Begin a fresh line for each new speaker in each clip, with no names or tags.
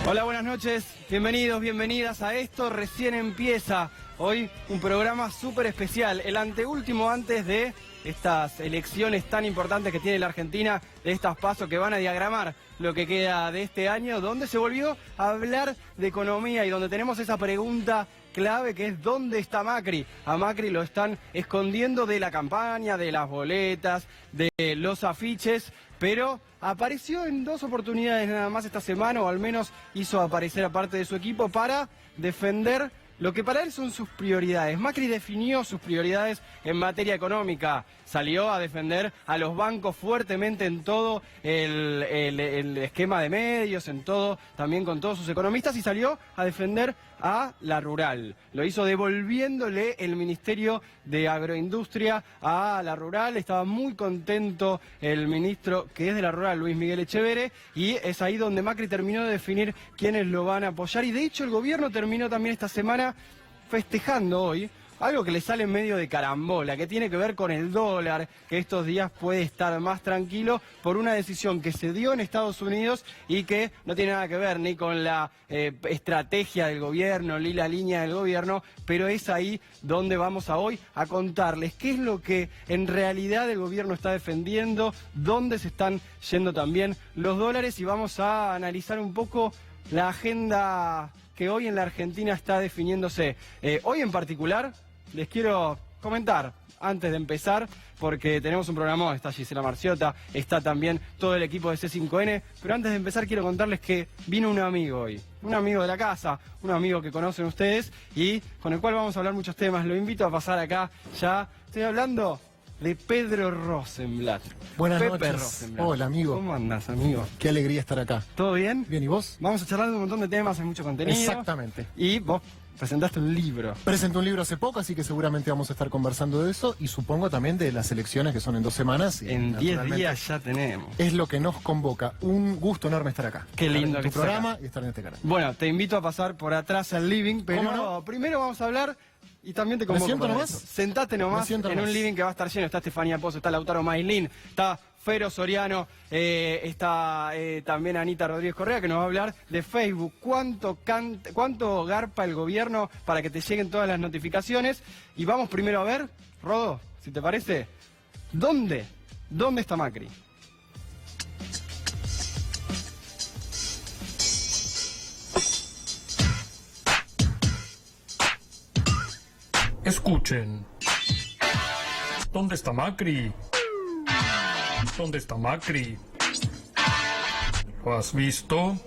Hola, buenas noches, bienvenidos, bienvenidas a Esto Recién Empieza. Hoy un programa súper especial, el anteúltimo antes de estas elecciones tan importantes que tiene la Argentina, de estas PASO que van a diagramar lo que queda de este año, donde se volvió a hablar de economía y donde tenemos esa pregunta clave que es ¿dónde está Macri? A Macri lo están escondiendo de la campaña, de las boletas, de los afiches, pero apareció en 2 oportunidades nada más esta semana, o al menos hizo aparecer a parte de su equipo para defender lo que para él son sus prioridades. Macri definió sus prioridades en materia económica. Salió a defender a los bancos fuertemente en todo el esquema de medios, en todo, también con todos sus economistas, y salió a defender a la rural. Lo hizo devolviéndole el Ministerio de Agroindustria a la rural. Estaba muy contento el ministro que es de la rural, Luis Miguel Echeverre, y es ahí donde Macri terminó de definir quiénes lo van a apoyar. Y de hecho el gobierno terminó también esta semana festejando hoy algo que le sale en medio de carambola, que tiene que ver con el dólar, que estos días puede estar más tranquilo por una decisión que se dio en Estados Unidos y que no tiene nada que ver ni con la estrategia del gobierno, ni la línea del gobierno, pero es ahí donde vamos hoy a contarles qué es lo que en realidad el gobierno está defendiendo, dónde se están yendo también los dólares, y vamos a analizar un poco la agenda que hoy en la Argentina está definiéndose. Hoy en particular les quiero comentar, antes de empezar, porque tenemos un programa, está Gisela Marciota, está también todo el equipo de C5N, pero antes de empezar quiero contarles que vino un amigo hoy, un amigo de la casa, un amigo que conocen ustedes y con el cual vamos a hablar muchos temas. Lo invito a pasar acá ya. Estoy hablando de Pedro Rosenblatt.
Buenas
Pepe
noches.
Rosenblatt.
Hola, amigo.
¿Cómo andás, amigo?
Qué alegría estar acá.
¿Todo bien?
Bien, ¿y vos?
Vamos a charlar de un montón de temas, hay mucho contenido.
Exactamente.
Y vos presentaste un libro.
Presenté un libro hace poco, así que seguramente vamos a estar conversando de eso y supongo también de las elecciones que son en 2 semanas. Y
En 10
naturalmente
días ya tenemos.
es lo que nos convoca. Un gusto enorme estar acá.
Qué lindo
estar
que
en tu
estés
programa
acá.
y estar en este canal.
Bueno, te invito a pasar por atrás al living, pero
¿Cómo no?
primero vamos a hablar, y también te convoco
siento
para
nomás?
eso. Sentate
Me
nomás
siento
en
nomás.
un living que va a estar lleno. Está Estefanía Pozo, está Lautaro Mailín, está Fero Soriano, está también Anita Rodríguez Correa, que nos va a hablar de Facebook. ¿Cuánto garpa el gobierno para que te lleguen todas las notificaciones? Y vamos primero a ver, Rodo, si te parece, ¿dónde está Macri?
Escuchen. ¿Dónde está Macri? ¿Dónde está Macri? ¿Lo has visto?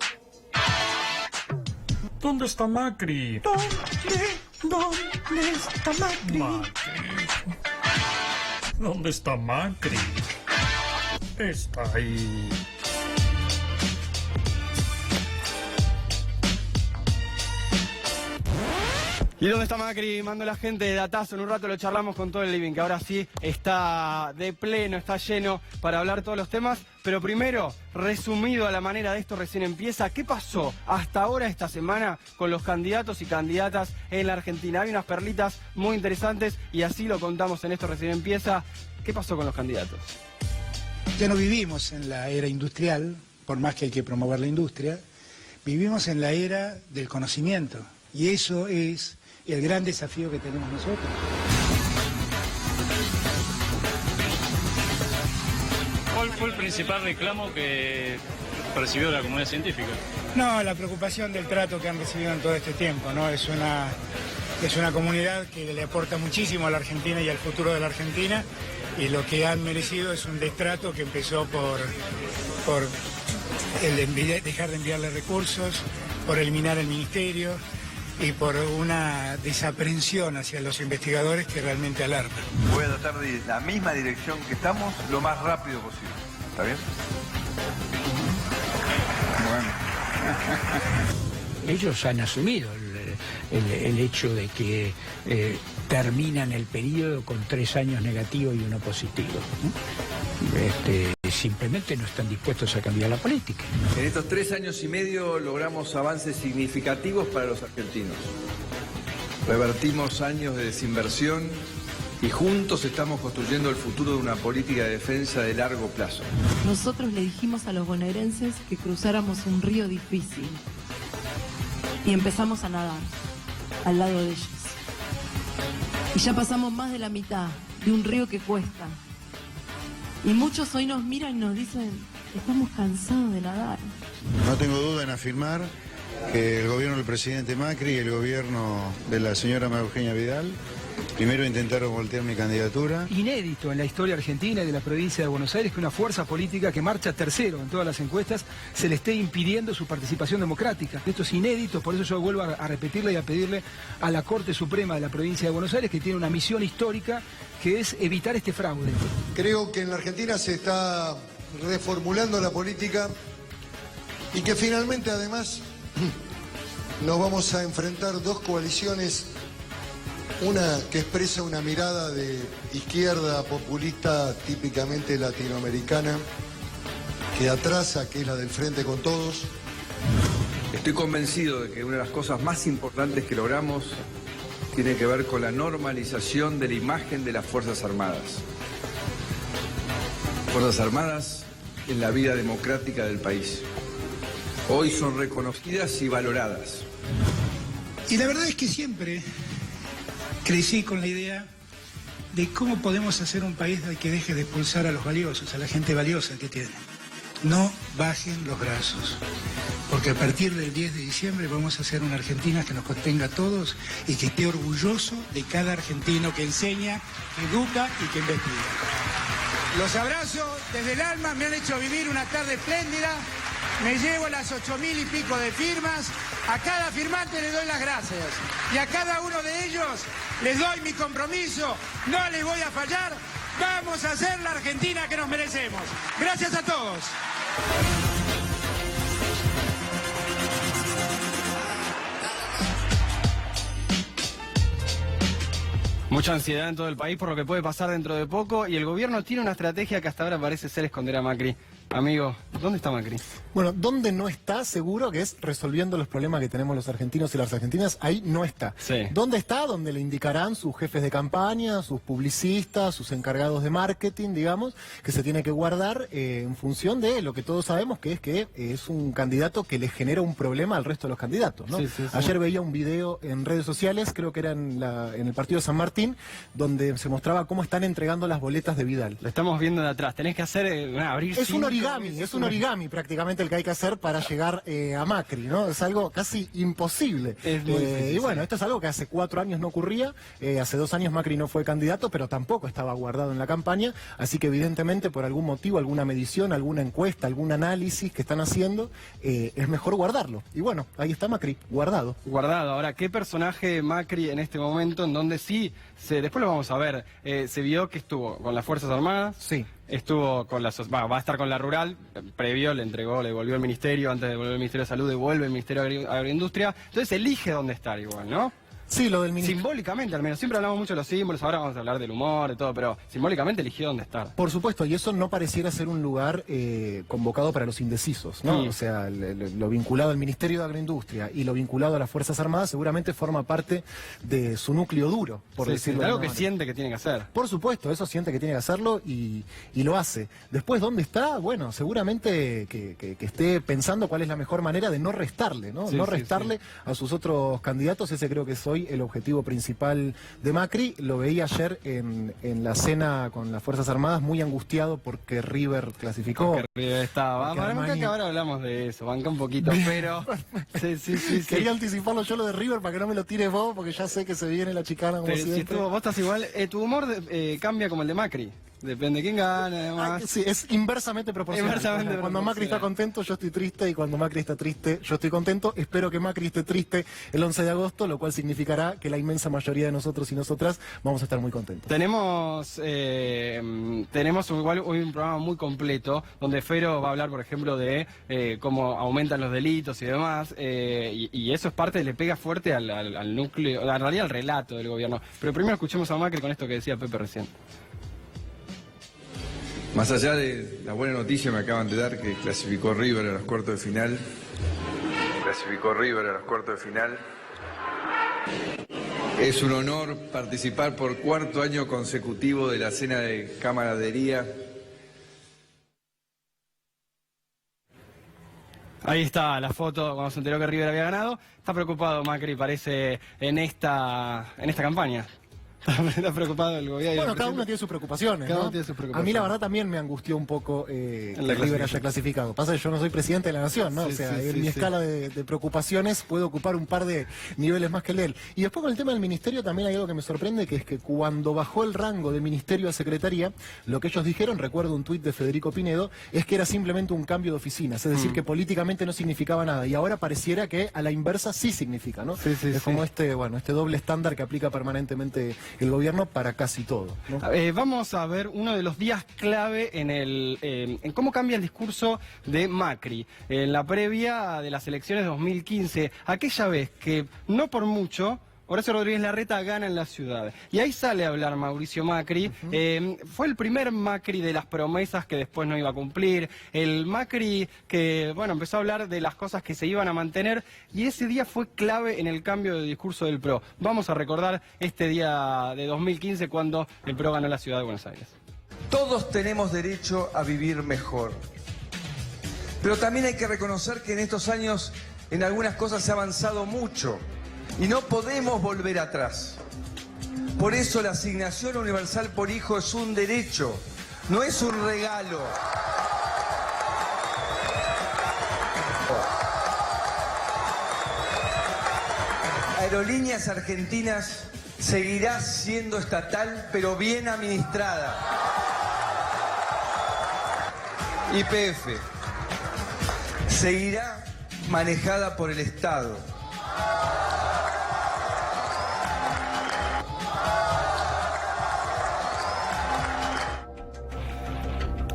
¿Dónde está Macri?
¿Dónde está Macri?
Macri. ¿Dónde está Macri? Está ahí.
¿Y dónde está Macri? Mando la gente de Datazo, en un rato lo charlamos con todo el living, que ahora sí está de pleno, está lleno para hablar todos los temas. Pero primero, resumido a la manera de Esto Recién Empieza, ¿qué pasó hasta ahora esta semana con los candidatos y candidatas en la Argentina? Hay unas perlitas muy interesantes y así lo contamos en Esto Recién Empieza. ¿Qué pasó con los candidatos?
Ya no vivimos en la era industrial, por más que hay que promover la industria, vivimos en la era del conocimiento y eso es el gran desafío que tenemos nosotros.
¿Cuál fue el principal reclamo que percibió la comunidad científica?
No, la preocupación del trato que han recibido en todo este tiempo, ¿no? Es una comunidad que le aporta muchísimo a la Argentina y al futuro de la Argentina, y lo que han merecido es un destrato que empezó por dejar de enviarle recursos, por eliminar el ministerio y por una desaprensión hacia los investigadores que realmente alarma.
Voy a tratar de ir en la misma dirección que estamos lo más rápido posible. ¿Está bien? Bueno.
Ellos han asumido el hecho de que terminan el periodo con 3 años negativos y 1 positivo. Simplemente no están dispuestos a cambiar la política.
En estos 3 años y medio logramos avances significativos para los argentinos. Revertimos años de desinversión y juntos estamos construyendo el futuro de una política de defensa de largo plazo.
Nosotros le dijimos a los bonaerenses que cruzáramos un río difícil,
y empezamos a nadar al lado de ellos. Y ya pasamos más de la mitad de un río que cuesta. Y muchos hoy nos miran y nos dicen, estamos cansados de nadar.
No tengo duda en afirmar que el gobierno del presidente Macri y el gobierno de la señora María Eugenia Vidal primero intentaron voltear mi candidatura.
Inédito en la historia argentina y de la provincia de Buenos Aires que una fuerza política que marcha tercero en todas las encuestas se le esté impidiendo su participación democrática. Esto es inédito, por eso yo vuelvo a repetirle y a pedirle a la Corte Suprema de la provincia de Buenos Aires, que tiene una misión histórica, que es evitar este fraude.
Creo que en la Argentina se está reformulando la política y que finalmente además nos vamos a enfrentar dos coaliciones. Una que expresa una mirada de izquierda populista típicamente latinoamericana, que atrasa, que es la del Frente con Todos.
Estoy convencido de que una de las cosas más importantes que logramos tiene que ver con la normalización de la imagen de las Fuerzas Armadas. Fuerzas Armadas en la vida democrática del país. Hoy son reconocidas y valoradas.
Y la verdad es que siempre crecí con la idea de cómo podemos hacer un país que deje de expulsar a los valiosos, a la gente valiosa que tiene. No bajen los brazos, porque a partir del 10 de diciembre vamos a hacer una Argentina que nos contenga a todos y que esté orgulloso de cada argentino que enseña, que educa y que investiga. Los abrazo desde el alma, me han hecho vivir una tarde espléndida. Me llevo las 8.000 y pico de firmas. A cada firmante le doy las gracias. Y a cada uno de ellos les doy mi compromiso. No les voy a fallar. Vamos a hacer la Argentina que nos merecemos. Gracias a todos.
Mucha ansiedad en todo el país por lo que puede pasar dentro de poco y el gobierno tiene una estrategia que hasta ahora parece ser esconder a Macri. Amigo, ¿dónde está Macri?
Bueno, donde no está, seguro que es resolviendo los problemas que tenemos los argentinos y las argentinas, ahí no está.
Sí.
¿Dónde está? Donde le indicarán sus jefes de campaña, sus publicistas, sus encargados de marketing, digamos, que se tiene que guardar en función de lo que todos sabemos, que es un candidato que le genera un problema al resto de los candidatos, ¿no?
Sí, sí, sí.
Ayer veía un video en redes sociales, creo que era en el partido de San Martín, donde se mostraba cómo están entregando las boletas de Vidal.
Lo estamos viendo de atrás, tenés que hacer, abrir
Es un origami prácticamente el que hay que hacer para llegar a Macri, ¿no? Es algo casi imposible.
Es muy difícil,
y bueno, esto es algo que hace 4 años no ocurría, hace 2 años Macri no fue candidato, pero tampoco estaba guardado en la campaña, así que evidentemente por algún motivo, alguna medición, alguna encuesta, algún análisis que están haciendo, es mejor guardarlo. Y bueno, ahí está Macri, guardado.
Guardado. Ahora, ¿qué personaje Macri en este momento en donde sí, después lo vamos a ver, se vio que estuvo con las Fuerzas Armadas?
Sí.
Estuvo con va a estar con la rural, previo le devolvió el ministerio, antes de devolver el Ministerio de Salud, devuelve el Ministerio de Agroindustria, entonces elige dónde estar igual, ¿no?
Sí, lo del ministerio.
Simbólicamente, al menos. Siempre hablamos mucho de los símbolos, ahora vamos a hablar del humor, de todo, pero simbólicamente eligió dónde estar.
Por supuesto, y eso no pareciera ser un lugar convocado para los indecisos, ¿no?
Sí.
O sea, lo vinculado al Ministerio de Agroindustria y lo vinculado a las Fuerzas Armadas seguramente forma parte de su núcleo duro, por decirlo de
algo
alguna
que
manera.
siente que tiene que hacer.
Por supuesto, eso siente que tiene que hacerlo y lo hace. Después, ¿dónde está? Bueno, seguramente que esté pensando cuál es la mejor manera de no restarle, ¿no?
Sí,
no
sí,
restarle a sus otros candidatos. Ese creo que es hoy el objetivo principal de Macri. Lo veía ayer en la cena con las Fuerzas Armadas, muy angustiado porque River clasificó.
Porque River estaba.
Porque
Para
Armani-
que ahora hablamos de eso, banca un poquito, pero... Sí.
Quería anticiparlo yo lo de River para que no me lo tires vos, porque ya sé que se viene la chicana como
Pero si
siempre.
vos estás igual, tu humor cambia como el de Macri. Depende de quién gane, además.
Sí, es inversamente proporcional.
Inversamente
Cuando Macri está contento, yo estoy triste, y cuando Macri está triste, yo estoy contento. Espero que Macri esté triste el 11 de agosto, lo cual significará que la inmensa mayoría de nosotros y nosotras vamos a estar muy contentos.
Tenemos igual hoy un programa muy completo, donde Fero va a hablar, por ejemplo, de cómo aumentan los delitos y demás, y eso es parte, le pega fuerte al núcleo, en realidad al relato del gobierno. Pero primero escuchemos a Macri con esto que decía Pepe recién.
Más allá de la buena noticia me acaban de dar que clasificó River a los cuartos de final. Es un honor participar por 4º año consecutivo de la cena de camaradería.
Ahí está la foto cuando se enteró que River había ganado. Está preocupado Macri, parece, en esta campaña. Está preocupado el gobierno.
Bueno, cada uno tiene sus preocupaciones,
Cada
¿no?
uno tiene sus preocupaciones.
A mí la verdad también me angustió un poco que
la
River haya clasificado. Pasa que yo no soy presidente de la nación, ¿no?
Sí,
o sea,
sí,
en
sí,
mi
sí.
escala de preocupaciones puede ocupar un par de niveles más que el de él. Y después con el tema del ministerio también hay algo que me sorprende, que es que cuando bajó el rango de ministerio a secretaría, lo que ellos dijeron, recuerdo un tuit de Federico Pinedo, es que era simplemente un cambio de oficinas, es decir, que políticamente no significaba nada. Y ahora pareciera que a la inversa sí significa, ¿no?
Sí, sí,
es
sí.
como este doble estándar que aplica permanentemente el gobierno para casi todo, ¿no?
Vamos a ver uno de los días clave en cómo cambia el discurso de Macri. En la previa de las elecciones de 2015, aquella vez que no por mucho Horacio Rodríguez Larreta gana en la ciudad. Y ahí sale a hablar Mauricio Macri. Fue el primer Macri de las promesas que después no iba a cumplir. El Macri que, bueno, empezó a hablar de las cosas que se iban a mantener. Y ese día fue clave en el cambio de discurso del PRO. Vamos a recordar este día de 2015 cuando el PRO ganó la ciudad de Buenos Aires.
Todos tenemos derecho a vivir mejor. Pero también hay que reconocer que en estos años en algunas cosas se ha avanzado mucho. Y no podemos volver atrás. Por eso la asignación universal por hijo es un derecho, no es un regalo. Aerolíneas Argentinas seguirá siendo estatal, pero bien administrada. YPF seguirá manejada por el Estado.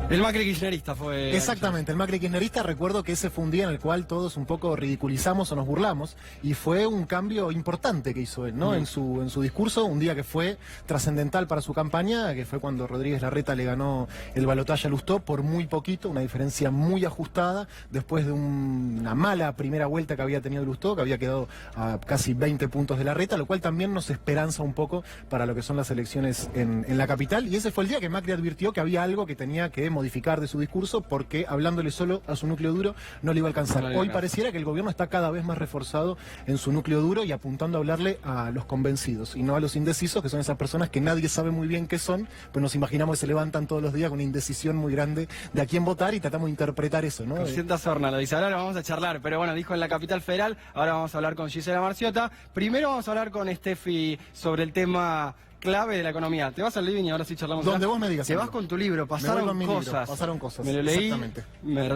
El Macri kirchnerista fue...
Exactamente, el Macri kirchnerista, recuerdo que ese fue un día en el cual todos un poco ridiculizamos o nos burlamos, y fue un cambio importante que hizo él, ¿no? En su discurso, un día que fue trascendental para su campaña, que fue cuando Rodríguez Larreta le ganó el balotaje a Lustó por muy poquito, una diferencia muy ajustada, después de una mala primera vuelta que había tenido Lustó, que había quedado a casi 20 puntos de Larreta, lo cual también nos esperanza un poco para lo que son las elecciones en la capital, y ese fue el día que Macri advirtió que había algo que tenía que modificar de su discurso, porque hablándole solo a su núcleo duro no le iba a alcanzar. Hoy pareciera que el gobierno está cada vez más reforzado en su núcleo duro y apuntando a hablarle a los convencidos y no a los indecisos, que son esas personas que nadie sabe muy bien qué son, pero nos imaginamos que se levantan todos los días con una indecisión muy grande de a quién votar y tratamos de interpretar eso, ¿no?
Con cierta sorna lo dice. Ahora lo vamos a charlar, pero bueno, dijo en la capital federal. Ahora vamos a hablar con Gisela Marciota. Primero vamos a hablar con Steffi sobre el tema clave de la economía. Te vas al living y ahora sí charlamos.
Donde vos me digas.
Te vas con tu libro, pasaron cosas.
Pasaron cosas.
Me lo leí,
exactamente.
me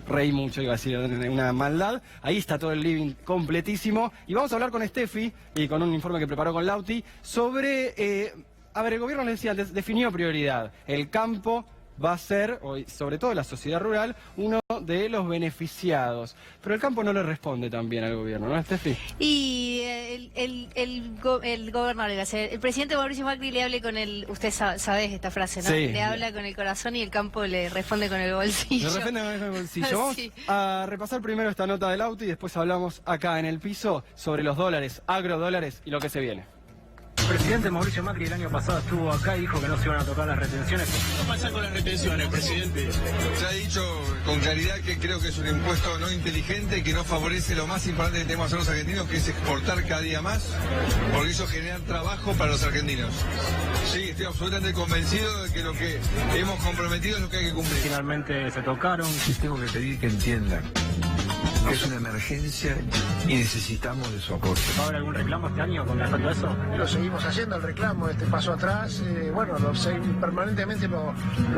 reí mucho, iba a decir una maldad. Ahí está todo el living completísimo. Y vamos a hablar con Steffi y con un informe que preparó con Lauti sobre... a ver, el gobierno, le decía antes, definió prioridad. El campo va a ser, sobre todo la sociedad rural, uno de los beneficiados. Pero el campo no le responde tan bien al gobierno, ¿no, Steffi?
Y el gobernador, el presidente Mauricio Macri le habla con el... Usted sabe esta frase, ¿no?
Sí.
Le habla con el corazón y el campo le responde con el bolsillo.
Le responde con el bolsillo. Vamos
Sí.
a repasar primero esta nota del auto y después hablamos acá en el piso sobre los dólares, agrodólares y lo que se viene.
El presidente Mauricio Macri el año pasado estuvo acá y dijo que no se iban a tocar las retenciones.
¿Qué pasa con las retenciones, presidente?
Ya he dicho con claridad que creo que es un impuesto no inteligente, que no favorece lo más importante que tenemos que hacer los argentinos, que es exportar cada día más, porque eso genera trabajo para los argentinos. Sí, estoy absolutamente convencido de que lo que hemos comprometido es lo que hay que cumplir.
Finalmente se tocaron.
Les tengo que pedir que entiendan que es una emergencia y necesitamos de su aporte.
¿Va a haber algún reclamo este año con respecto a eso?
Lo seguimos haciendo, el reclamo, este paso atrás, permanentemente lo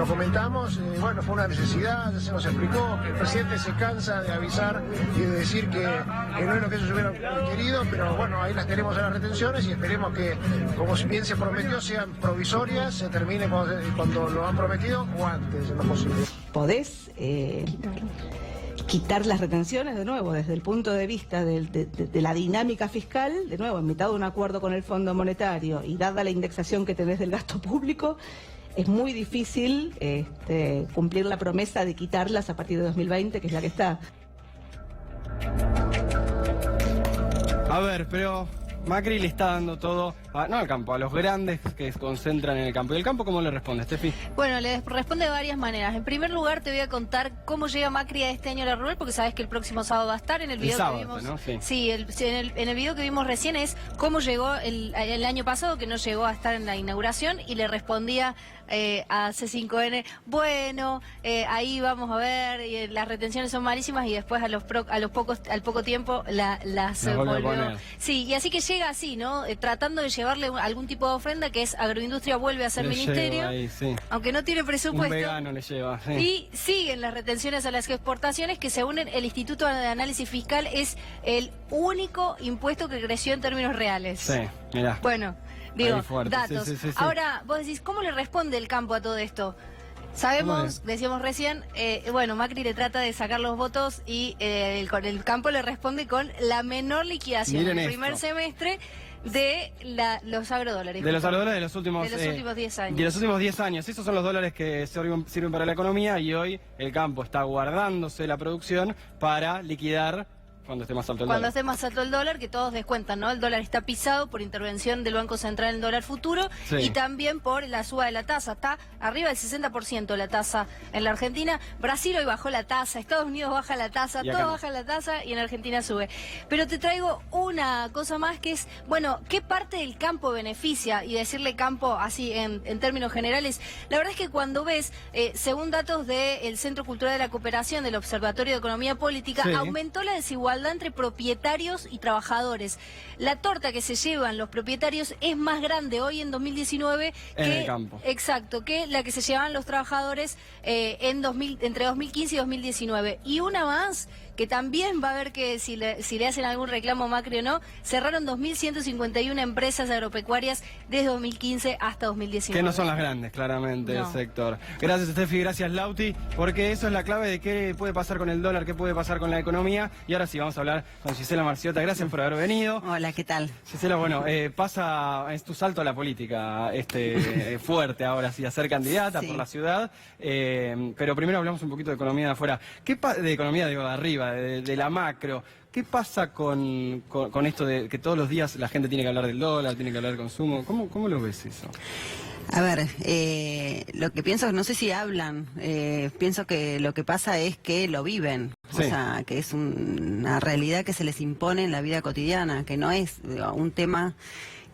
comentamos, bueno, fue una necesidad, ya se nos explicó, que el presidente se cansa de avisar y de decir que no es lo que ellos hubieran querido, pero bueno, ahí las tenemos en las retenciones y esperemos que, como bien se prometió, sean provisorias, se termine cuando lo han prometido o antes, en lo posible.
¿Podés quitar las retenciones de nuevo desde el punto de vista de la dinámica fiscal, de nuevo, en mitad de un acuerdo con el Fondo Monetario y dada la indexación que tenés del gasto público, es muy difícil cumplir la promesa de quitarlas a partir de 2020, que es la que está?
A ver, pero Macri le está dando todo no al campo, a los grandes que se concentran en el campo. ¿Y el campo cómo le responde, Estefi?
Bueno, le responde de varias maneras. En primer lugar, te voy a contar cómo llega Macri a este año a la rural, porque sabes que el próximo sábado va a estar en el video
sábado,
que vimos.
¿no? Sí,
sí en el video que vimos recién es cómo llegó el año pasado, que no llegó a estar en la inauguración, y le respondía a C5N, bueno, ahí vamos a ver, y las retenciones son malísimas, y después al poco tiempo las volvió. Sí, y así que llega así, ¿no? Tratando de llevarle algún tipo de ofrenda, que es Agroindustria vuelve a ser ministerio,
ahí, sí.
aunque no tiene presupuesto.
Un vegano le lleva, sí.
Y siguen las retenciones a las exportaciones, que según el Instituto de Análisis Fiscal es el único impuesto que creció en términos reales.
Sí, mirá.
Bueno, digo,
fuerte.
datos.
Sí.
Ahora, vos decís, ¿cómo le responde el campo a todo esto? Sabemos, decíamos recién, bueno, Macri le trata de sacar los votos y el campo le responde con la menor liquidación en el primer semestre de los agrodólares.
De los agrodólares de los últimos
10 años.
De los últimos 10 años. Esos son los dólares que sirven para la economía, y hoy el campo está guardándose la producción para liquidar cuando esté más alto el dólar.
Cuando esté más alto el dólar, que todos descuentan, ¿no? El dólar está pisado por intervención del Banco Central en el dólar futuro, sí, y también por la suba de la tasa. Está arriba del 60% la tasa en la Argentina. Brasil hoy bajó la tasa, Estados Unidos baja la tasa, todo baja la tasa, y en Argentina sube. Pero te traigo una cosa más, que es, bueno, ¿qué parte del campo beneficia? Y decirle campo así en términos generales, la verdad es que cuando ves, según datos del Centro Cultural de la Cooperación, del Observatorio de Economía Política, sí, aumentó la desigualdad entre propietarios y trabajadores. La torta que se llevan los propietarios es más grande hoy en 2019
en el campo.
Exacto, que la que se llevaban los trabajadores entre 2015 y 2019. Y una más, que también va a ver que si le hacen algún reclamo a Macri o no, cerraron 2.151 empresas agropecuarias desde 2015 hasta 2019.
Que no son las grandes, claramente, del sector. Gracias, Estefi, gracias, Lauti, porque eso es la clave de qué puede pasar con el dólar, qué puede pasar con la economía. Y ahora sí, vamos a hablar con Gisela Marciota. Gracias por haber venido.
Hola, ¿qué tal?
Gisela, bueno, es tu salto a la política fuerte ahora, sí, a ser candidata por la ciudad. Pero primero hablamos un poquito de economía de afuera. De economía de arriba, de la macro. ¿Qué pasa con esto de que todos los días la gente tiene que hablar del dólar, tiene que hablar del consumo? ¿Cómo lo ves eso?
A ver, lo que pienso, no sé si hablan, pienso que lo que pasa es que lo viven, sí, o sea, que es una realidad que se les impone en la vida cotidiana, que no es un tema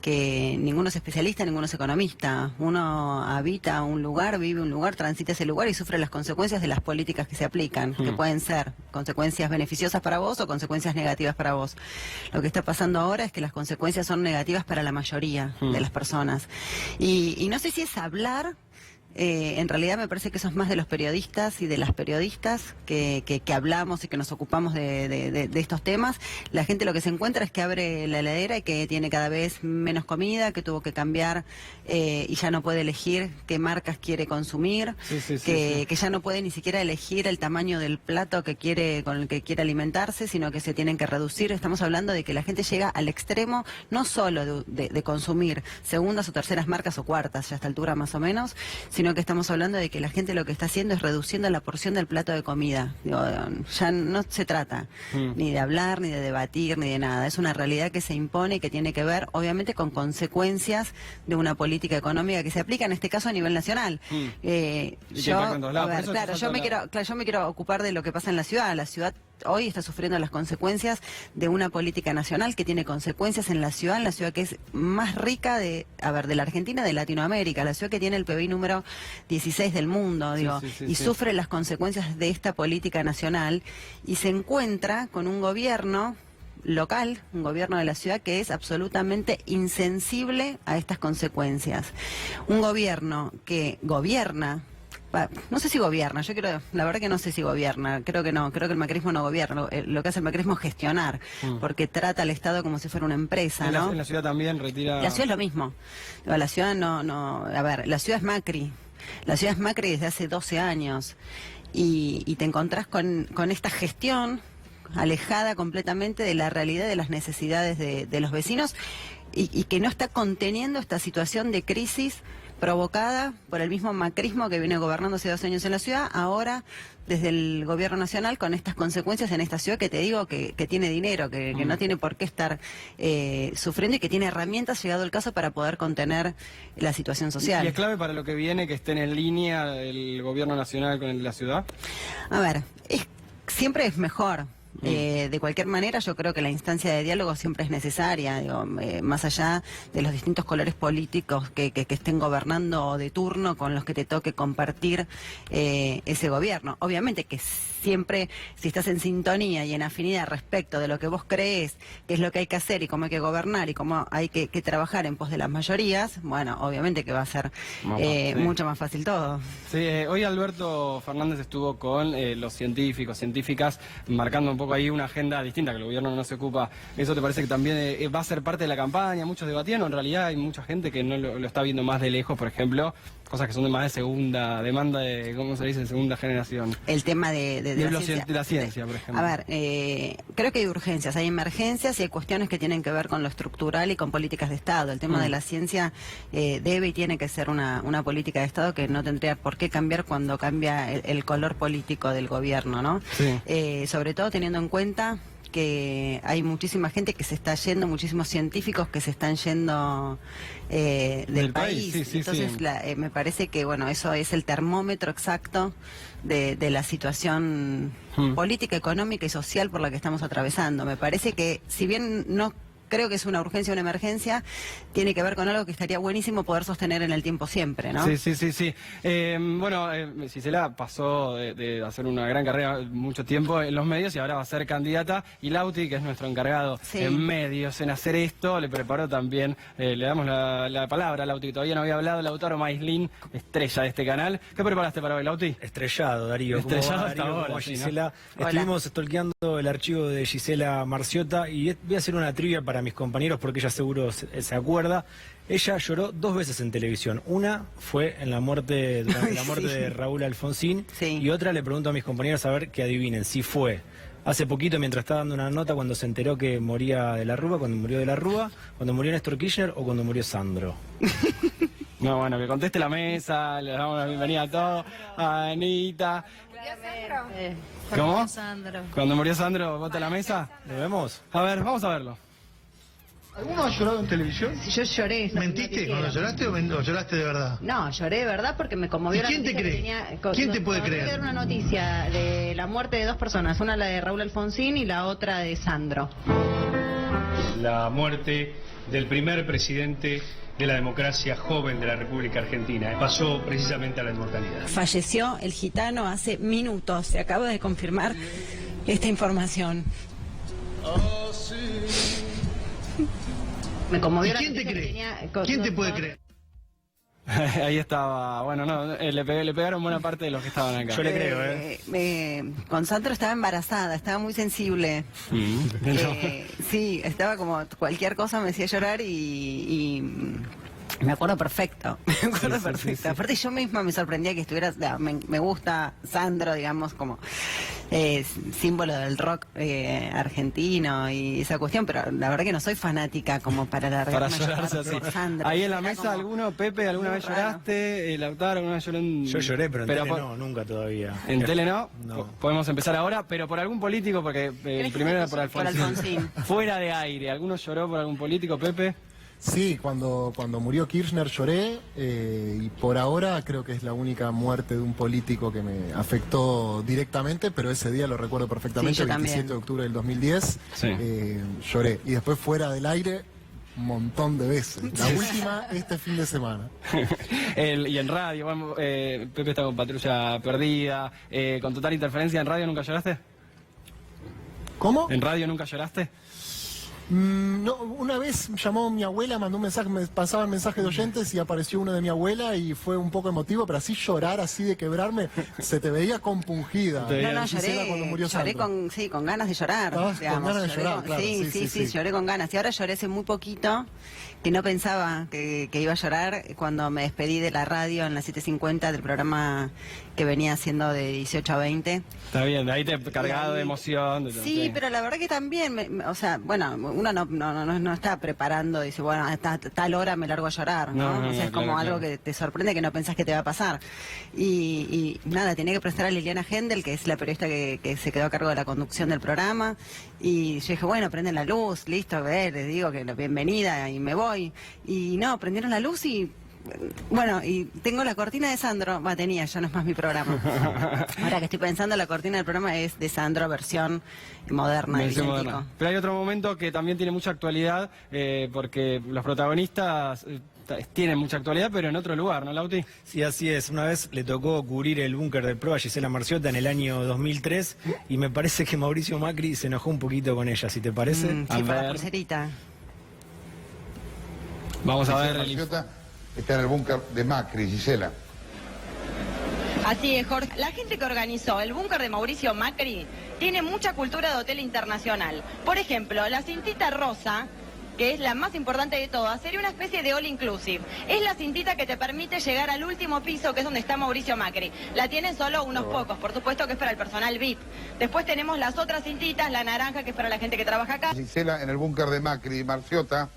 que ninguno es especialista, ninguno es economista. Uno habita un lugar, vive un lugar, transita ese lugar y sufre las consecuencias de las políticas que se aplican, que pueden ser consecuencias beneficiosas para vos o consecuencias negativas para vos. Lo que está pasando ahora es que las consecuencias son negativas para la mayoría de las personas. Y no sé si es hablar. En realidad me parece que eso es más de los periodistas y de las periodistas que hablamos y que nos ocupamos de estos temas. La gente lo que se encuentra es que abre la heladera y que tiene cada vez menos comida, que tuvo que cambiar y ya no puede elegir qué marcas quiere consumir, que ya no puede ni siquiera elegir el tamaño del plato con el que quiere alimentarse, sino que se tienen que reducir. Estamos hablando de que la gente llega al extremo no solo de consumir segundas o terceras marcas o cuartas, ya a esta altura más o menos, sino que estamos hablando de que la gente lo que está haciendo es reduciendo la porción del plato de comida. Digo, ya no se trata ni de hablar, ni de debatir, ni de nada. Es una realidad que se impone y que tiene que ver, obviamente, con consecuencias de una política económica que se aplica, en este caso, a nivel nacional. Yo me quiero ocupar de lo que pasa en la ciudad. La ciudad hoy está sufriendo las consecuencias de una política nacional que tiene consecuencias en la ciudad que es más rica de la Argentina, de Latinoamérica, la ciudad que tiene el PBI número 16 del mundo, sufre las consecuencias de esta política nacional y se encuentra con un gobierno local, un gobierno de la ciudad que es absolutamente insensible a estas consecuencias. Un gobierno que gobierna, no sé si gobierna, la verdad que no sé si gobierna, creo que no, creo que el macrismo no gobierna, lo que hace el macrismo es gestionar, porque trata al Estado como si fuera una empresa, ¿no?
En la ciudad también retira...
La ciudad es lo mismo, la ciudad la ciudad es Macri, desde hace 12 años, y te encontrás con esta gestión alejada completamente de la realidad de las necesidades de los vecinos, y que no está conteniendo esta situación de crisis provocada por el mismo macrismo que viene gobernando hace 2 años en la ciudad, ahora desde el gobierno nacional con estas consecuencias en esta ciudad que te digo que tiene dinero, que no tiene por qué estar sufriendo y que tiene herramientas, llegado el caso, para poder contener la situación social.
¿Y es clave para lo que viene que estén en línea el gobierno nacional con el de la ciudad?
A ver, siempre es mejor. De cualquier manera, yo creo que la instancia de diálogo siempre es necesaria, digo, más allá de los distintos colores políticos que estén gobernando de turno, con los que te toque compartir ese gobierno. Obviamente que siempre, si estás en sintonía y en afinidad respecto de lo que vos crees, qué es lo que hay que hacer y cómo hay que gobernar y cómo hay que trabajar en pos de las mayorías, bueno, obviamente que va a ser mucho más fácil todo.
Sí, hoy Alberto Fernández estuvo con los científicas, marcando un poco ahí una agenda distinta, que el gobierno no se ocupa. ¿Eso te parece que también va a ser parte de la campaña? Muchos debatían, o en realidad hay mucha gente que no lo está viendo más de lejos, por ejemplo, cosas que son de más de segunda demanda, de, ¿cómo se dice?, de segunda generación.
El tema de
la ciencia, por ejemplo.
A ver, creo que hay urgencias, hay emergencias y hay cuestiones que tienen que ver con lo estructural y con políticas de Estado. El tema de la ciencia debe y tiene que ser una política de Estado que no tendría por qué cambiar cuando cambia el color político del gobierno, ¿no? Sí. Sobre todo teniendo en cuenta que hay muchísima gente que se está yendo, muchísimos científicos que se están yendo del país.
Sí,
entonces me parece que bueno, eso es el termómetro exacto de la situación política, económica y social por la que estamos atravesando. Me parece que, si bien no creo que es una urgencia o una emergencia, tiene que ver con algo que estaría buenísimo poder sostener en el tiempo siempre, ¿no?
Sí. Bueno, Gisela pasó de hacer una gran carrera mucho tiempo en los medios y ahora va a ser candidata, y Lauti, que es nuestro encargado en medios, en hacer esto, le preparó también, le damos la palabra a Lauti, que todavía no había hablado, Lautaro Maislin, estrella de este canal. ¿Qué preparaste para hoy, Lauti?
Estrellado, Darío.
Estrellado
hasta ahora,
como
Gisela.
¿No?
Estuvimos stalkeando el archivo de Gisela Marciota y voy a hacer una trivia para mis compañeros porque ella seguro se acuerda. Ella lloró 2 veces en televisión. Una fue en durante la muerte de Raúl Alfonsín, y otra le pregunto a mis compañeros a ver que adivinen si fue hace poquito mientras estaba dando una nota cuando se enteró que moría de la Rúa, cuando murió Néstor Kirchner o cuando murió Sandro.
No, bueno, que conteste la mesa, le damos la bienvenida a todos, a Anita. ¿Cómo? Cuando murió Sandro, ¿vota la mesa?
¿Lo vemos?
A ver, vamos a verlo.
¿Alguno ha llorado en televisión?
Yo lloré.
¿Mentiste cuando lloraste o lloraste de verdad?
No, lloré de verdad porque me conmovió la noticia.
¿Quién te cree? ¿Quién te puede creer?
Era una noticia de la muerte de 2 personas, una la de Raúl Alfonsín y la otra de Sandro.
La muerte del primer presidente de la democracia joven de la República Argentina. Pasó precisamente a la inmortalidad.
Falleció el gitano hace minutos, se acaba de confirmar esta información.
Me conmovió.
¿Quién te cree? ¿Quién te puede creer?
Ahí estaba, bueno, no, le pegaron buena parte de los que estaban acá.
Yo le creo,
Con Sandro estaba embarazada, estaba muy sensible. Sí, estaba como cualquier cosa me hacía llorar y me acuerdo perfecto. Aparte yo misma me sorprendía que estuviera, me gusta Sandro, digamos, como símbolo del rock argentino y esa cuestión, pero la verdad que no soy fanática como para
llorarse así.
Sandro.
Ahí en la mesa, ¿alguno? Pepe, ¿alguna vez lloraste? Lautaro, ¿alguna vez lloró en...?
Yo lloré, pero en tele no, nunca todavía.
¿En tele no?
No.
Podemos empezar ahora, pero por algún político, porque el primero era por Alfonsín. Fuera de aire, ¿alguno lloró por algún político, Pepe?
Sí, cuando murió Kirchner lloré, y por ahora creo que es la única muerte de un político que me afectó directamente, pero ese día lo recuerdo perfectamente, el 27 de octubre del 2010, lloré. Y después fuera del aire, un montón de veces. La última este fin de semana.
Y en radio, bueno, Pepe está con Patrulla Perdida, con Total Interferencia. ¿En radio nunca lloraste?
¿Cómo?
¿En radio nunca lloraste?
No, una vez llamó mi abuela, mandó un mensaje, me pasaban mensajes de oyentes y apareció uno de mi abuela y fue un poco emotivo, pero así llorar, así de quebrarme, se te veía compungida.
No, lloré con ganas de llorar.
Con ganas de llorar, claro.
Sí, lloré con ganas. Y ahora lloré hace muy poquito, que no pensaba que iba a llorar cuando me despedí de la radio en las 7:50 del programa que venía haciendo de 18 a 20.
Está bien, de ahí te cargado de emoción.
Sí, pero la verdad que también, uno no está preparando, dice, bueno, hasta tal hora me largo a llorar, ¿no? O sea, es como algo que te sorprende, que no pensás que te va a pasar. Y nada, tenía que prestar a Liliana Hendel, que es la periodista que se quedó a cargo de la conducción del programa, y yo dije, bueno, prenden la luz, listo, les digo que bienvenida y me voy. Y no, prendieron la luz y... Bueno, y tengo la cortina de Sandro, tenía, ya no es más mi programa. Ahora que estoy pensando, la cortina del programa es de Sandro, versión moderna.
Pero hay otro momento que también tiene mucha actualidad, porque los protagonistas tienen mucha actualidad, pero en otro lugar, ¿no, Lauti?
Sí, así es. Una vez le tocó cubrir el búnker del PRO a Gisela Marciota en el año 2003, y me parece que Mauricio Macri se enojó un poquito con ella, si te parece.
Sí, por la pulserita.
Vamos a ver.
Marciota está en el búnker de Macri, Gisela.
Así es, Jorge. La gente que organizó el búnker de Mauricio Macri tiene mucha cultura de hotel internacional. Por ejemplo, la cintita rosa, que es la más importante de todas, sería una especie de all inclusive. Es la cintita que te permite llegar al último piso, que es donde está Mauricio Macri. La tienen solo unos pocos, por supuesto que es para el personal VIP. Después tenemos las otras cintitas, la naranja, que es para la gente que trabaja acá.
Gisela en el búnker de Macri, Marciota.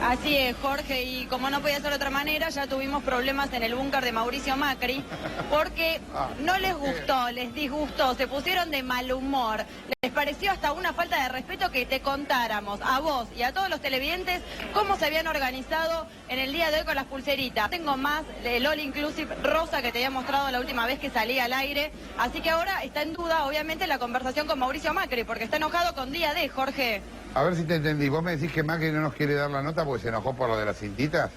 Así es, Jorge, y como no podía ser de otra manera, ya tuvimos problemas en el búnker de Mauricio Macri, porque no les gustó, les disgustó, se pusieron de mal humor. Les pareció hasta una falta de respeto que te contáramos a vos y a todos los televidentes cómo se habían organizado en el día de hoy con las pulseritas. Tengo más el All Inclusive rosa que te había mostrado la última vez que salí al aire, así que ahora está en duda, obviamente, la conversación con Mauricio Macri, porque está enojado con Día D, Jorge.
A ver si te entendí. ¿Vos me decís que Macri no nos quiere dar la nota porque se enojó por lo de las cintitas?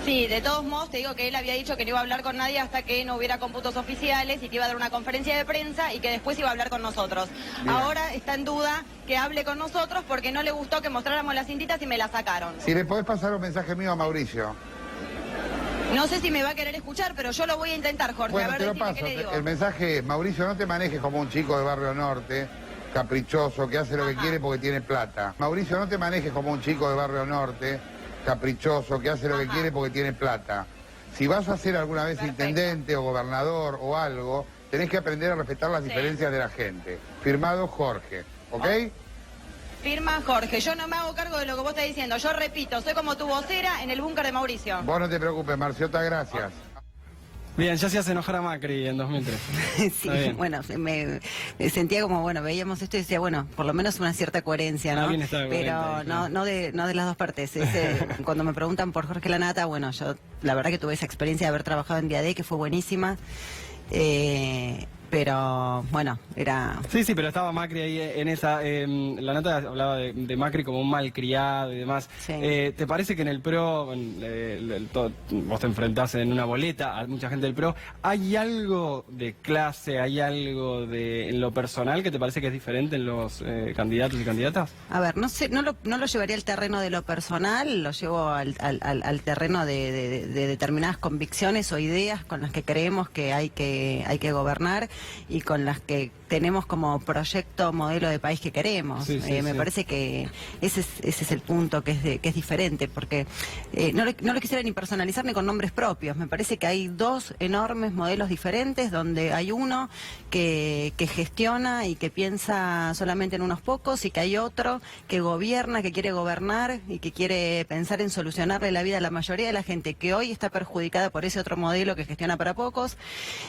Sí, de todos modos te digo que él había dicho que no iba a hablar con nadie hasta que no hubiera cómputos oficiales y que iba a dar una conferencia de prensa y que después iba a hablar con nosotros. Bien. Ahora está en duda que hable con nosotros porque no le gustó que mostráramos las cintitas y me las sacaron.
Si le podés pasar un mensaje mío a Mauricio.
No sé si me va a querer escuchar, pero yo lo voy a intentar, Jorge.
Bueno,
a ver,
te lo paso.
¿qué le digo?
El mensaje es, Mauricio, no te manejes como un chico de Barrio Norte, caprichoso, que hace lo que quiere porque tiene plata. Mauricio, no te manejes como un chico de Barrio Norte, caprichoso, que hace lo que quiere porque tiene plata. Si vas a ser alguna vez intendente o gobernador o algo, tenés que aprender a respetar las diferencias de la gente. Firmado Jorge, ¿ok?
Firma Jorge. Yo no me hago cargo de lo que vos estás diciendo. Yo repito, soy como tu vocera en el búnker de Mauricio.
Vos no te preocupes, Marciota, gracias.
Bien, ya hacías enojar a Macri en 2003.
Sí, bueno, me sentía como, bueno, veíamos esto y decía, bueno, por lo menos una cierta coherencia, ¿no? Pero no de las dos partes. Cuando me preguntan por Jorge Lanata, bueno, yo la verdad que tuve esa experiencia de haber trabajado en Día D, que fue buenísima. Pero, bueno, era...
Sí, pero estaba Macri ahí en esa... la nota hablaba de Macri como un malcriado y demás. Sí. ¿Te parece que en el PRO, vos te enfrentás en una boleta a mucha gente del PRO, hay algo de clase, hay algo en lo personal que te parece que es diferente en los candidatos y candidatas?
A ver, no sé, no lo llevaría al terreno de lo personal, lo llevo al terreno de determinadas convicciones o ideas con las que creemos que hay que gobernar y con las que tenemos como proyecto modelo de país que queremos. Me parece que ese es el punto que es diferente, porque no lo quisiera ni personalizar ni con nombres propios. Me parece que hay dos enormes modelos diferentes, donde hay uno que gestiona y que piensa solamente en unos pocos, y que hay otro que gobierna, que quiere gobernar y que quiere pensar en solucionarle la vida a la mayoría de la gente que hoy está perjudicada por ese otro modelo que gestiona para pocos,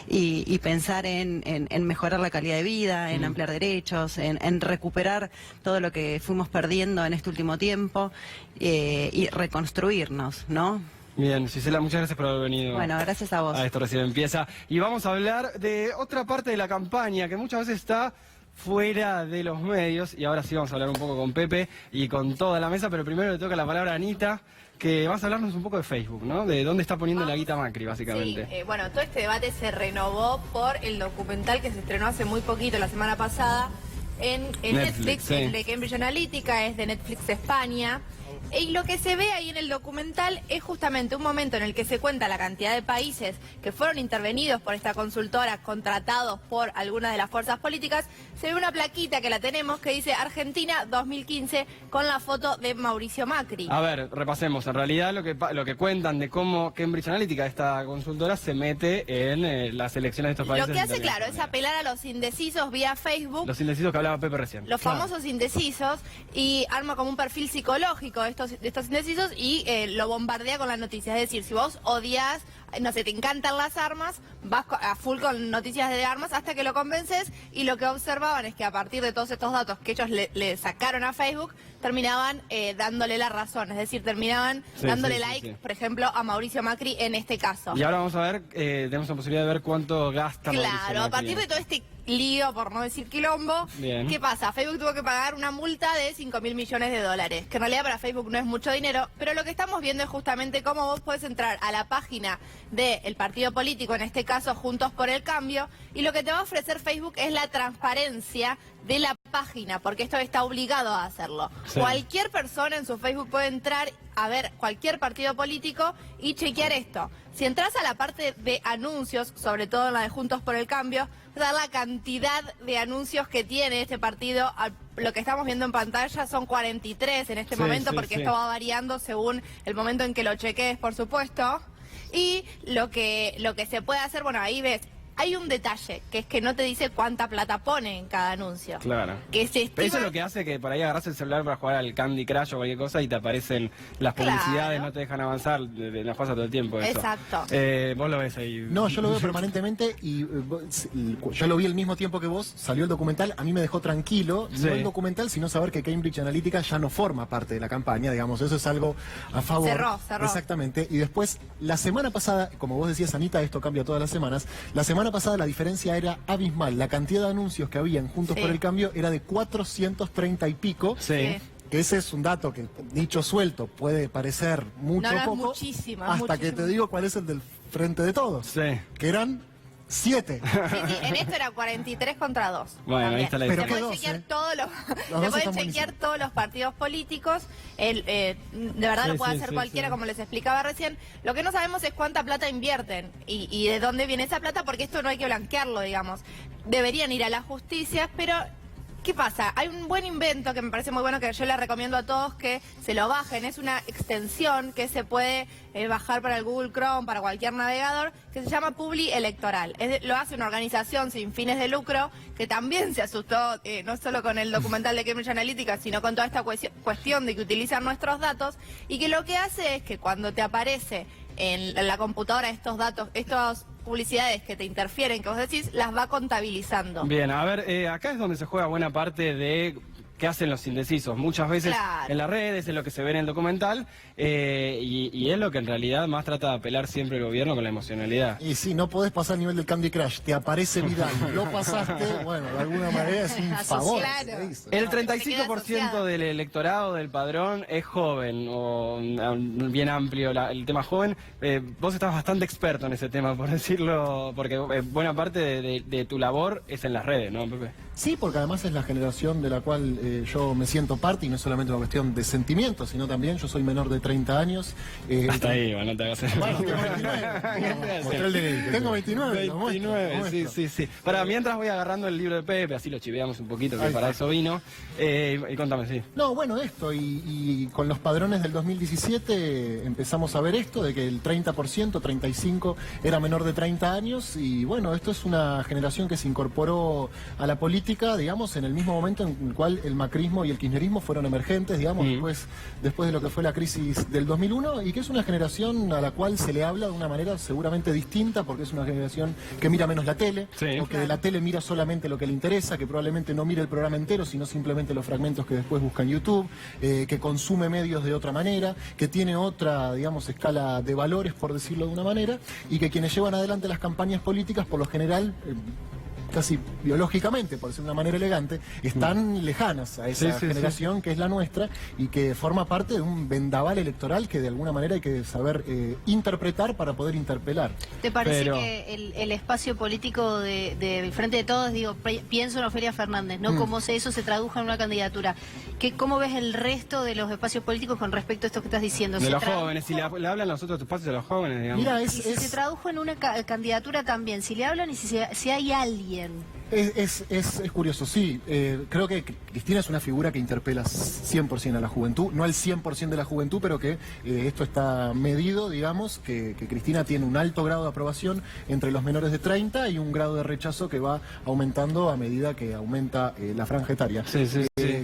y pensar en mejorar la calidad de vida, en ampliar derechos, en recuperar todo lo que fuimos perdiendo en este último tiempo, y reconstruirnos, ¿no?
Bien, Gisela, muchas gracias por haber venido.
Bueno, gracias a vos.
A Esto Recién Empieza. Y vamos a hablar de otra parte de la campaña que muchas veces está fuera de los medios, y ahora sí vamos a hablar un poco con Pepe y con toda la mesa, pero primero le toca la palabra a Anita, que vas a hablarnos un poco de Facebook, ¿no? De dónde está poniendo la guita Macri, básicamente.
Sí, bueno, todo este debate se renovó por el documental que se estrenó hace muy poquito, la semana pasada, en Netflix, sí. De Cambridge Analytica, es de Netflix España. Y lo que se ve ahí en el documental es justamente un momento en el que se cuenta la cantidad de países que fueron intervenidos por esta consultora, contratados por algunas de las fuerzas políticas. Se ve una plaquita que la tenemos que dice Argentina 2015 con la foto de Mauricio Macri.
A ver, repasemos. En realidad lo que cuentan de cómo Cambridge Analytica, esta consultora, se mete en las elecciones de estos países.
Lo que hace, claro, es apelar a los indecisos vía Facebook.
Los indecisos que hablaba Pepe recién.
Los famosos indecisos, y arma como un perfil psicológico de estos indecisos y lo bombardea con las noticias. Es decir, si vos odias, no sé, te encantan las armas, vas a full con noticias de armas hasta que lo convences, y lo que observaban es que a partir de todos estos datos que ellos le sacaron a Facebook, terminaban dándole la razón, es decir, terminaban dándole like, por ejemplo, a Mauricio Macri en este caso.
Y ahora vamos a ver, tenemos la posibilidad de ver cuánto gasta Mauricio Macri.
Claro, a partir de todo este lío, por no decir quilombo,
Bien.
¿qué pasa? Facebook tuvo que pagar una multa de 5.000 millones de dólares, que en realidad para Facebook no es mucho dinero, pero lo que estamos viendo es justamente cómo vos podés entrar a la página del partido político, en este caso Juntos por el Cambio, y lo que te va a ofrecer Facebook es la transparencia de la página, porque esto está obligado a hacerlo.
Sí.
Cualquier persona en su Facebook puede entrar a ver cualquier partido político y chequear esto. Si entras a la parte de anuncios, sobre todo en la de Juntos por el Cambio, vas a ver la cantidad de anuncios que tiene este partido. Lo que estamos viendo en pantalla son 43 en este momento, porque esto va variando según el momento en que lo chequees, por supuesto. Y lo que se puede hacer, bueno, ahí ves, hay un detalle, que es que no te dice cuánta plata pone en cada anuncio.
Claro.
Que se estima...
Pero eso es lo que hace que por ahí agarras el celular para jugar al Candy Crush o cualquier cosa y te aparecen las publicidades, no te dejan avanzar, nos pasa todo el tiempo eso.
Exacto.
Vos lo ves ahí.
No, yo lo veo permanentemente y yo lo vi al mismo tiempo que vos, salió el documental, a mí me dejó tranquilo, no el documental, sino saber que Cambridge Analytica ya no forma parte de la campaña, digamos, eso es algo a favor.
Cerró.
Exactamente, y después, la semana pasada, como vos decías, Anita, esto cambia todas las semanas, la semana pasada la diferencia era abismal, la cantidad de anuncios que habían Juntos por el Cambio era de 430 y pico.
Sí.
Que ese es un dato que, dicho suelto, puede parecer mucho o poco, hasta que te digo cuál es el del Frente de Todos, que eran 7.
Sí, en esto era 43 contra 2.
Bueno, ahí está la diferencia.
Se pueden chequear todos los partidos políticos. De verdad lo puede hacer cualquiera, como les explicaba recién. Lo que no sabemos es cuánta plata invierten y de dónde viene esa plata, porque esto no hay que blanquearlo, digamos. Deberían ir a la justicia, pero... ¿qué pasa? Hay un buen invento que me parece muy bueno, que yo le recomiendo a todos que se lo bajen. Es una extensión que se puede bajar para el Google Chrome, para cualquier navegador, que se llama Publi Electoral. Lo hace una organización sin fines de lucro que también se asustó, no solo con el documental de Cambridge Analytica, sino con toda esta cuestión de que utilizan nuestros datos, y que lo que hace es que cuando te aparece en la computadora estos datos, estos publicidades que te interfieren, que vos decís, las va contabilizando.
Bien, a ver, acá es donde se juega buena parte de qué hacen los indecisos. Muchas veces en las redes, es lo que se ve en el documental, y es lo que en realidad más trata de apelar siempre el gobierno con la emocionalidad.
Y sí, no podés pasar a nivel del Candy Crush, te aparece Vidal, lo pasaste, bueno, de alguna manera es un favor.
Claro.
El 35% del electorado del padrón es joven, o bien amplio el tema joven. Vos estás bastante experto en ese tema, por decirlo, porque buena parte de tu labor es en las redes, ¿no, Pepe?
Sí, porque además es la generación de la cual yo me siento parte, y no es solamente una cuestión de sentimientos, sino también yo soy menor de 30 años.
Hasta ahí, bueno, no te hagas...
Bueno, tengo 29.
29, sí. Para, mientras voy agarrando el libro de Pepe, así lo chiveamos un poquito, que para eso vino. Y contame, sí.
No, bueno, esto, y con los padrones del 2017 empezamos a ver esto, de que el 30%, 35% era menor de 30 años, y bueno, esto es una generación que se incorporó a la política, digamos, en el mismo momento en el cual el macrismo y el kirchnerismo fueron emergentes, digamos, después de lo que fue la crisis del 2001, y que es una generación a la cual se le habla de una manera seguramente distinta, porque es una generación que mira menos la tele, o que de la tele mira solamente lo que le interesa, que probablemente no mire el programa entero, sino simplemente los fragmentos que después busca en YouTube, que consume medios de otra manera, que tiene otra, digamos, escala de valores, por decirlo de una manera, y que quienes llevan adelante las campañas políticas, por lo general... casi biológicamente, por decirlo de una manera elegante, están lejanas a esa generación que es la nuestra y que forma parte de un vendaval electoral que de alguna manera hay que saber interpretar para poder interpelar.
¿Te parece que el espacio político del Frente de Todos, digo, pienso en Ofelia Fernández, ¿no? Cómo eso se tradujo en una candidatura. ¿Cómo ves el resto de los espacios políticos con respecto a esto que estás diciendo?
De los jóvenes, si le hablan los otros espacios de los jóvenes, digamos.
Mira,
y si se tradujo en una candidatura también, si le hablan y si hay alguien.
Es curioso, sí. Creo que Cristina es una figura que interpela 100% a la juventud, no al 100% de la juventud, pero que esto está medido, digamos, que Cristina tiene un alto grado de aprobación entre los menores de 30 y un grado de rechazo que va aumentando a medida que aumenta la franja etaria.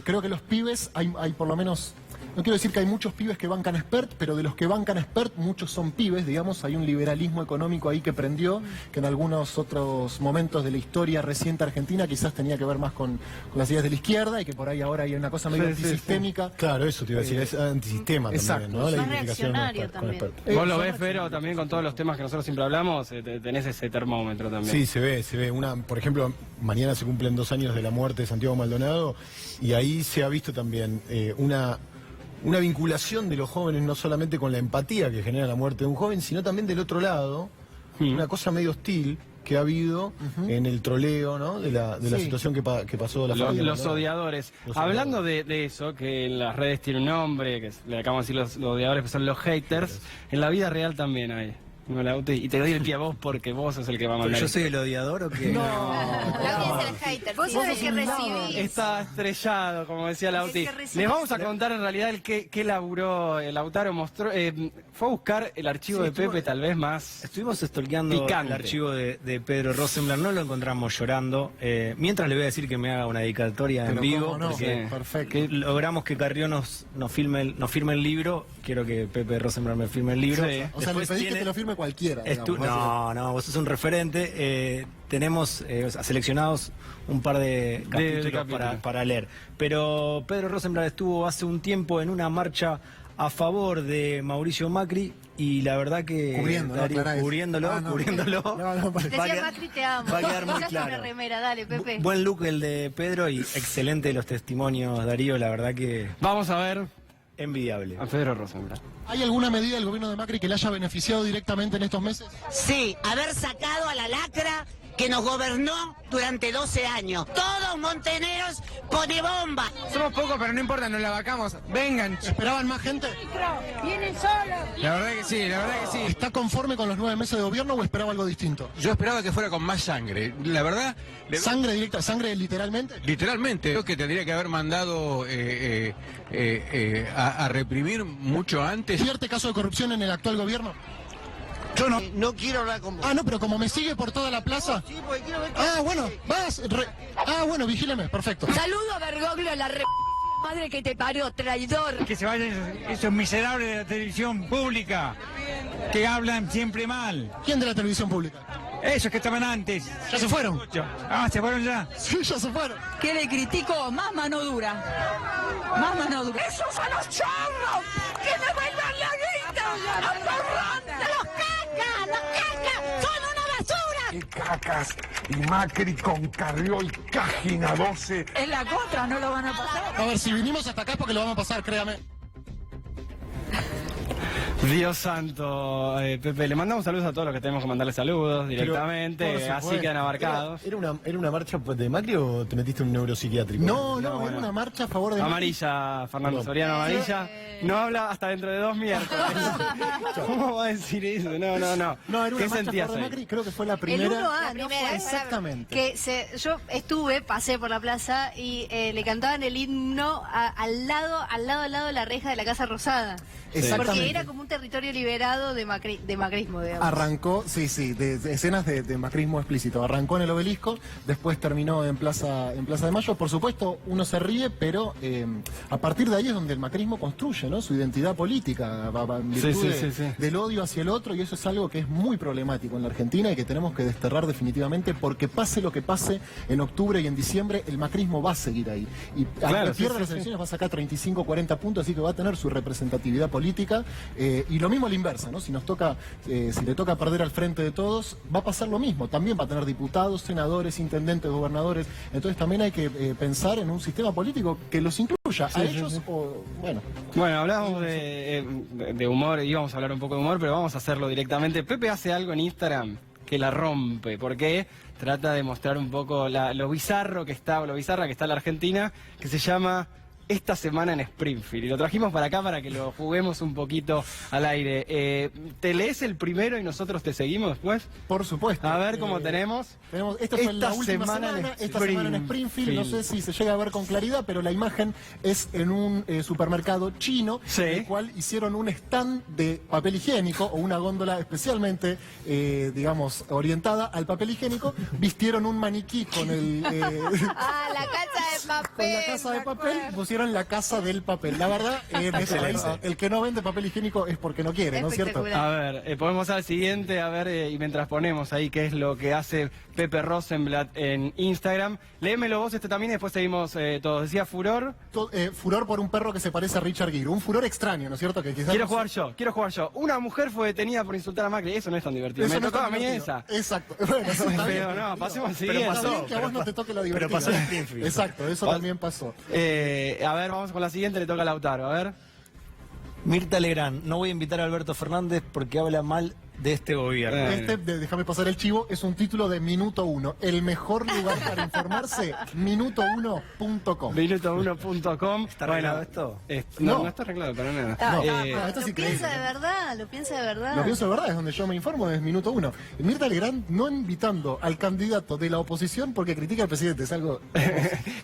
Creo que los pibes, hay por lo menos... No quiero decir que hay muchos pibes que bancan a Espert, pero de los que bancan a Espert, muchos son pibes, digamos, hay un liberalismo económico ahí que prendió, que en algunos otros momentos de la historia reciente argentina quizás tenía que ver más con las ideas de la izquierda y que por ahí ahora hay una cosa medio antisistémica.
Claro, eso te iba a decir, es antisistema también, ¿no?
Más reaccionario también.
Vos lo ves, pero también con todos los temas que nosotros siempre hablamos, tenés ese termómetro también.
Sí, se ve. Por ejemplo, mañana se cumplen 2 años de la muerte de Santiago Maldonado y ahí se ha visto también una vinculación de los jóvenes no solamente con la empatía que genera la muerte de un joven, sino también del otro lado, una cosa medio hostil que ha habido en el troleo, ¿no? de la situación que pasó la familia.
Los odiadores. Hablando de eso, que en las redes tiene un nombre, que le acabamos de decir los odiadores, que son los haters, en la vida real también hay. Y te doy el pie a vos porque vos sos el que va a mandar.
¿Pero yo soy el odiador o qué?
No, Lauti es el hater. Vos sos el que recibís.
Está estrellado, como decía Lauti. Les vamos a contar en realidad qué laburó Lautaro. Mostró, fue a buscar el archivo de Pepe, tal vez más.
Estuvimos stalkeando el archivo de Pedro Rosenblatt, no lo encontramos llorando. Mientras le voy a decir que me haga una dedicatoria en vivo, porque logramos que Carrió nos firme el libro. Quiero que Pepe Rosenblatt me firme el libro.
O sea, le pedí que te lo firme cualquiera.
No, vos sos un referente. Tenemos seleccionados un par de capítulos para leer. Pero Pedro Rosenblatt estuvo hace un tiempo en una marcha a favor de Mauricio Macri y la verdad que cubriéndolo
Decía Macri te amo.
Va a quedar muy
una
claro.
remera, dale, Pepe.
Buen look el de Pedro y excelente los testimonios, Darío, la verdad que
vamos a ver.
Envidiable.
A Pedro Rosenblatt.
¿Hay alguna medida del gobierno de Macri que le haya beneficiado directamente en estos meses?
Sí, haber sacado a la lacra que nos gobernó durante 12 años. Todos monteneros pone bomba.
Somos pocos, pero no importa, nos la vacamos. Vengan.
¿Esperaban más gente?
Vienen solos.
La verdad que sí.
¿Está conforme con los 9 meses de gobierno o esperaba algo distinto?
Yo esperaba que fuera con más sangre. La verdad...
¿Sangre directa? ¿Sangre literalmente?
Literalmente. Creo que tendría que haber mandado a reprimir mucho antes.
¿Cierte caso de corrupción en el actual gobierno?
Yo no quiero hablar con vos.
No, pero como me sigue por toda la plaza...
Sí, porque quiero ver...
bueno, vigíleme, perfecto.
Saludo a Bergoglio, la madre que te parió, traidor.
Que se vayan esos miserables de la televisión pública, que hablan siempre mal.
¿Quién de la televisión pública?
Esos que estaban antes.
¿Ya se fueron?
¿Se fueron ya?
Sí, ya se fueron.
¿Qué le critico? Más mano dura. Más mano dura. ¡Esos son los chorros! ¡Que me vuelvan la guita! ¡Los corruptos! ¡Los cacas! ¡Los cacas! ¡Son una basura!
¡Qué cacas! Y Macri con Carrió y Cágina 12.
Es la contra, no lo van a pasar.
A ver, si vinimos hasta acá es porque lo vamos a pasar, créame.
Dios santo, Pepe, le mandamos saludos a todos los que tenemos que mandarle saludos directamente, así quedan abarcados.
¿Era una marcha de Macri o te metiste en un neuropsiquiátrico?
No, era una marcha a favor de
amarilla, Fernando Soriano, amarilla. No habla hasta dentro de 2 miércoles. ¿Cómo va a decir eso? No.
No, era una
¿Qué
marcha
sentías
a favor de
ahí?
Macri, creo que fue la primera.
El 1A,
exactamente.
Yo pasé por la plaza y le cantaban el himno al lado de la reja de la Casa Rosada.
Exactamente.
Porque era como un territorio liberado de macrismo, digamos.
Arrancó, de escenas de macrismo explícito. Arrancó en el Obelisco, después terminó en Plaza de Mayo. Por supuesto, uno se ríe, pero a partir de ahí es donde el macrismo construye, ¿no?, su identidad política, en virtud del odio hacia el otro, y eso es algo que es muy problemático en la Argentina y que tenemos que desterrar definitivamente, porque pase lo que pase en octubre y en diciembre, el macrismo va a seguir ahí. Y aunque pierda las elecciones va a sacar 35, 40 puntos, así que va a tener su representatividad política. Y lo mismo a la inversa, ¿no? Si nos toca, si le toca perder al frente de todos, va a pasar lo mismo. También va a tener diputados, senadores, intendentes, gobernadores. Entonces también hay que pensar en un sistema político que los incluya a ellos o, bueno.
Bueno, hablábamos de humor, íbamos a hablar un poco de humor, pero vamos a hacerlo directamente. Pepe hace algo en Instagram que la rompe, porque trata de mostrar un poco lo bizarro que está, o lo bizarra que está la Argentina, que se llama Esta Semana en Springfield. Y lo trajimos para acá para que lo juguemos un poquito al aire. ¿Te lees el primero y nosotros te seguimos después?
Por supuesto.
A ver cómo tenemos.
Esta fue la última semana, esta semana en Springfield. No sé si se llega a ver con claridad, pero la imagen es en un supermercado chino, en el cual hicieron un stand de papel higiénico o una góndola especialmente, digamos, orientada al papel higiénico. Vistieron un maniquí con el...
la casa de papel.
Con la casa de papel, pusieron la casa del papel. La verdad, el que no vende papel higiénico es porque no quiere, ¿no es cierto?
A ver, podemos al siguiente, a ver, y mientras ponemos ahí qué es lo que hace Pepe Rosenblatt en Instagram. Léemelo vos también y después seguimos todos. Decía furor.
Furor por un perro que se parece a Richard Gere. Un furor extraño, ¿no es cierto? Que quizás
quiero jugar yo. Una mujer fue detenida por insultar a Macri. Eso no es tan divertido. Me tocaba a mí esa.
Exacto. Bueno,
pero no, pasemos al siguiente.
Pero pasó, que a vos no te toque lo divertido.
Pero pasó en Springfield.
Exacto, eso también pasó.
A ver, vamos con la siguiente, le toca a Lautaro, a ver.
Mirta Legrand, no voy a invitar a Alberto Fernández porque habla mal de este gobierno.
Déjame pasar el chivo, es un título de Minuto 1. El mejor lugar para informarse, minuto1.com.
Minuto1.com.
¿Está arreglado esto?
No está arreglado para nada.
Esto es
Lo
increíble.
piensa de verdad, lo piensa de verdad.
Lo pienso de verdad, es donde yo me informo, es Minuto 1. Mirta Legrand no invitando al candidato de la oposición porque critica al presidente, es algo...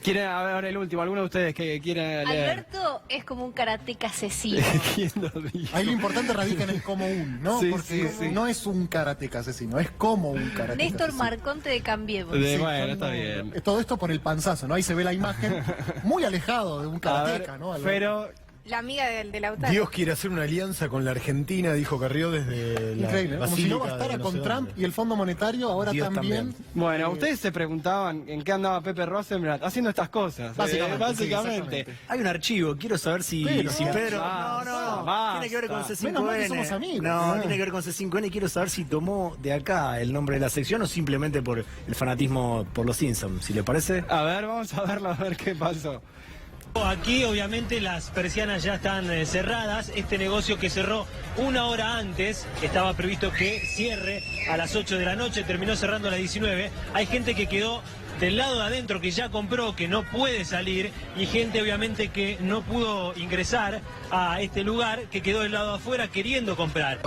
¿Quieren, a ver, el último, alguno de ustedes que quieren leer?
Alberto es como un karateca asesino.
¿Quién lo dijo?
Ahí lo importante radica en el como un, ¿no?
Sí,
porque no es un karateca asesino, es como un karateca
Néstor
asesino.
Marconte de Cambiemos.
Bueno, está bien.
Todo esto por el panzazo, ¿no? Ahí se ve la imagen muy alejado de un karateca, ¿no?
Pero...
La amiga del Lautaro.
Dios quiere hacer una alianza con la Argentina, dijo Carrió desde la
increíble, como si no bastara con Trump y el Fondo Monetario, ahora también.
Bueno, ustedes se preguntaban en qué andaba Pepe Rosenblatt haciendo estas cosas. Básicamente.
Sí, hay un archivo, quiero saber si Pedro...
No,
tiene que ver con
Menos mal que
C5N.
somos amigos.
No, tiene que ver con C5N y quiero saber si tomó de acá el nombre de la sección o simplemente por el fanatismo por los Simpsons, si le parece.
A ver, vamos a verlo, a ver qué pasó.
Aquí obviamente las persianas ya están cerradas. Este negocio que cerró una hora antes, estaba previsto que cierre a las 8 de la noche, terminó cerrando a las 19. Hay gente que quedó del lado de adentro, que ya compró, que no puede salir, y gente obviamente que no pudo ingresar a este lugar, que quedó del lado de afuera queriendo comprar.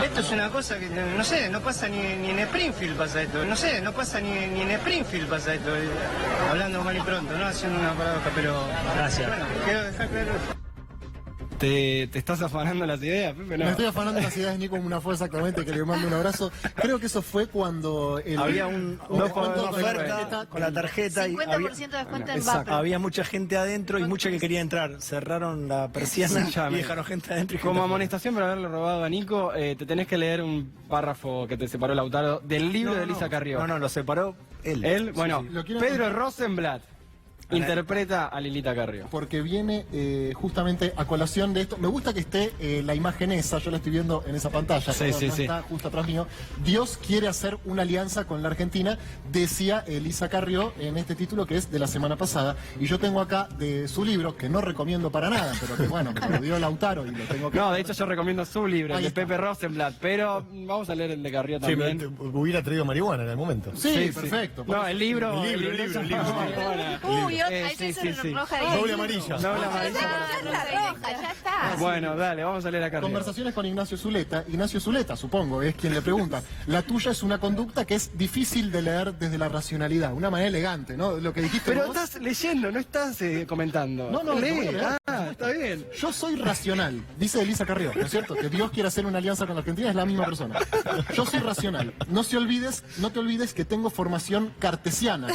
Esto es una cosa que, no sé, no pasa ni en Springfield pasa esto. No sé, no pasa ni en Springfield pasa esto. Hablando mal y pronto, ¿no? Haciendo una paradoja, pero...
Gracias.
Bueno, quiero dejar claro eso.
¿Te estás afanando las ideas, Pepe? No.
Me estoy afanando las ideas, Nico, una fue exactamente que le mando un abrazo. Creo que eso fue cuando...
Había una oferta con la tarjeta.
50% de descuento en Vapor.
Había mucha gente adentro y mucha que quería entrar. Cerraron la persiana y dejaron gente adentro.
Como amonestación por haberle robado a Nico, te tenés que leer un párrafo que te separó Lautaro del libro de Elisa Carrió.
No, lo separó él.
¿Él? Bueno,
Sí.
Pedro Rosenblatt interpreta a Lilita Carrió.
Porque viene justamente a colación de esto. Me gusta que esté la imagen esa, yo la estoy viendo en esa pantalla,
Sí.
está justo atrás mío. Dios quiere hacer una alianza con la Argentina, decía Elisa Carrió en este título que es de la semana pasada. Y yo tengo acá de su libro, que no recomiendo para nada, pero que bueno, que me lo dio Lautaro y lo tengo acá.
No, de hecho yo recomiendo su libro, el de Pepe Rosenblatt, pero vamos a leer el de Carrió también.
Sí, hubiera traído marihuana en el momento.
Sí, perfecto.
No, el libro.
El libro.
Ahí se roja de
Doble amarilla.
Doble amarilla.
la roja, ya está.
Bueno, dale, vamos a leer a Carrió.
Conversaciones con Ignacio Zuleta. Ignacio Zuleta, supongo, es quien le pregunta. La tuya es una conducta que es difícil de leer desde la racionalidad. Una manera elegante, ¿no? Lo que dijiste
Pero
vos.
estás leyendo, no estás comentando.
No,
lee.
no,
Está bien.
Yo soy racional, dice Elisa Carrió, ¿no es cierto? Que Dios quiere hacer una alianza con la Argentina, es la misma persona. Yo soy racional. No te olvides que tengo formación cartesiana.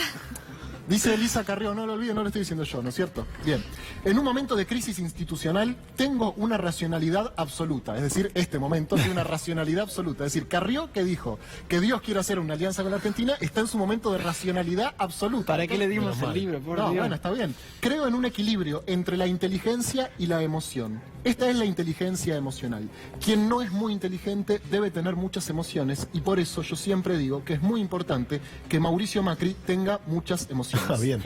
Dice Elisa Carrió, no lo olviden, no lo estoy diciendo yo, ¿no es cierto? Bien. En un momento de crisis institucional tengo una racionalidad absoluta. Es decir, este momento tiene una racionalidad absoluta. Es decir, Carrió, que dijo que Dios quiere hacer una alianza con la Argentina, está en su momento de racionalidad absoluta.
¿Para qué le dimos el libro? Por
No,
Dios.
bueno, está bien. Creo en un equilibrio entre la inteligencia y la emoción. Esta es la inteligencia emocional. Quien no es muy inteligente debe tener muchas emociones y por eso yo siempre digo que es muy importante que Mauricio Macri tenga muchas emociones.
Bien.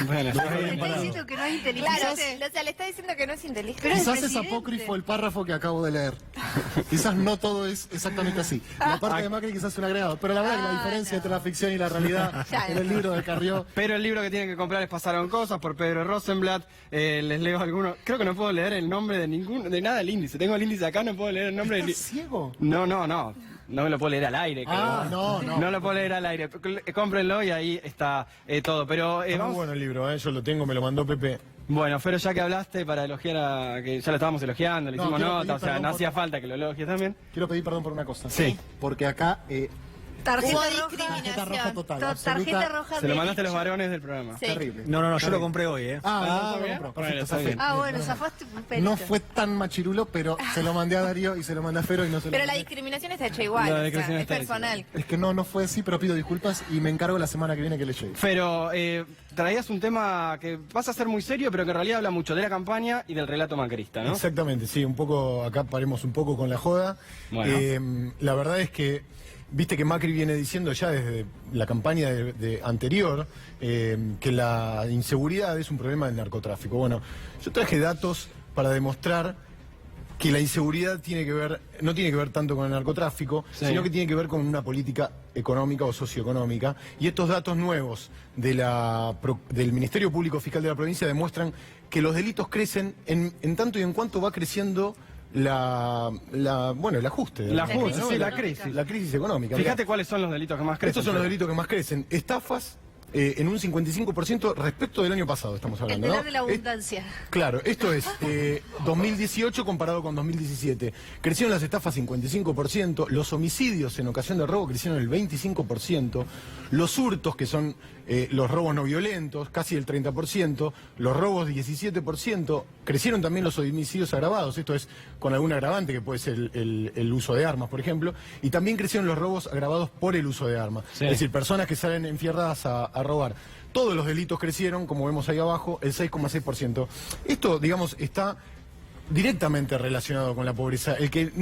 Bueno,
Le está diciendo que no es inteligente.
Claro, o sea, le está diciendo que no es inteligente.
Pero
Quizás
el
es
presidente.
apócrifo el párrafo que acabo de leer. Quizás no todo es exactamente así. La parte de Macri quizás es un agregado. Pero la verdad que la diferencia entre la ficción y la realidad en el libro de Carrió...
Pero el libro que tienen que comprar es Pasaron Cosas, por Pedro Rosenblatt. Les leo algunos. Creo que no puedo leer el nombre de nada del índice. Tengo el índice acá, no puedo leer el nombre del
¿Estás ciego?
No. No me lo puedo leer al aire.
Ah,
creo.
no.
No lo puedo leer al aire. Cómprenlo y ahí está todo. Pero
Está muy
vamos.
bueno el libro, yo lo tengo, me lo mandó Pepe.
Bueno, pero ya que hablaste para elogiar que ya lo estábamos elogiando, le
No,
hicimos
quiero
nota,
pedir
o sea,
perdón
no
por-
hacía falta que lo elogies también.
Quiero pedir perdón por una cosa.
Sí.
Porque acá...
Tarjeta
tarjeta roja total.
Tarjeta
absoluta.
roja
Se lo
de
mandaste a los
dicho.
varones del programa.
Sí.
Terrible.
No, yo lo compré hoy, ¿eh?
Ah,
¿está
lo
bien?
compró.
Bueno,
Perfecto,
está bien.
perfecto.
Ah, bueno, zafaste un pelito.
No fue tan machirulo, pero se lo mandé a Darío y se lo mandé a Fero y no se lo
Pero la
mandé.
discriminación está hecha igual,
La
o sea,
discriminación
es
está hecha
personal.
Es que no fue así, pero pido disculpas y me encargo la semana que viene que le llegue.
Pero traías un tema que vas a ser muy serio, pero que en realidad habla mucho de la campaña y del relato macrista, ¿no?
Exactamente, sí, un poco, acá paremos un poco con la joda.
Bueno.
La verdad es que, viste que Macri viene diciendo ya desde la campaña anterior que la inseguridad es un problema del narcotráfico. Bueno, yo traje datos para demostrar que la inseguridad no tiene que ver tanto con el narcotráfico,
Sí.
sino que tiene que ver con una política económica o socioeconómica. Y estos datos nuevos del Ministerio Público Fiscal de la provincia demuestran que los delitos crecen en tanto y en cuanto va creciendo el ajuste.
El ajuste,
¿no?
sí, la crisis.
La crisis económica.
Fíjate cuáles son los delitos que más crecen.
Estos son los delitos que más crecen. Estafas en un 55% respecto del año pasado, estamos
El
hablando,
telar
¿no?
de la abundancia.
Claro, esto es 2018 comparado con 2017. Crecieron las estafas 55%, los homicidios en ocasión de robo crecieron el 25%, los hurtos, que son los robos no violentos, casi el 30%, los robos 17%, crecieron también los homicidios agravados, esto es con algún agravante que puede ser el uso de armas, por ejemplo, y también crecieron los robos agravados por el uso de armas,
Sí.
es decir, personas que salen enfierradas a robar. Todos los delitos crecieron, como vemos ahí abajo, el 6,6%. Esto, digamos, está directamente relacionado con la pobreza. El que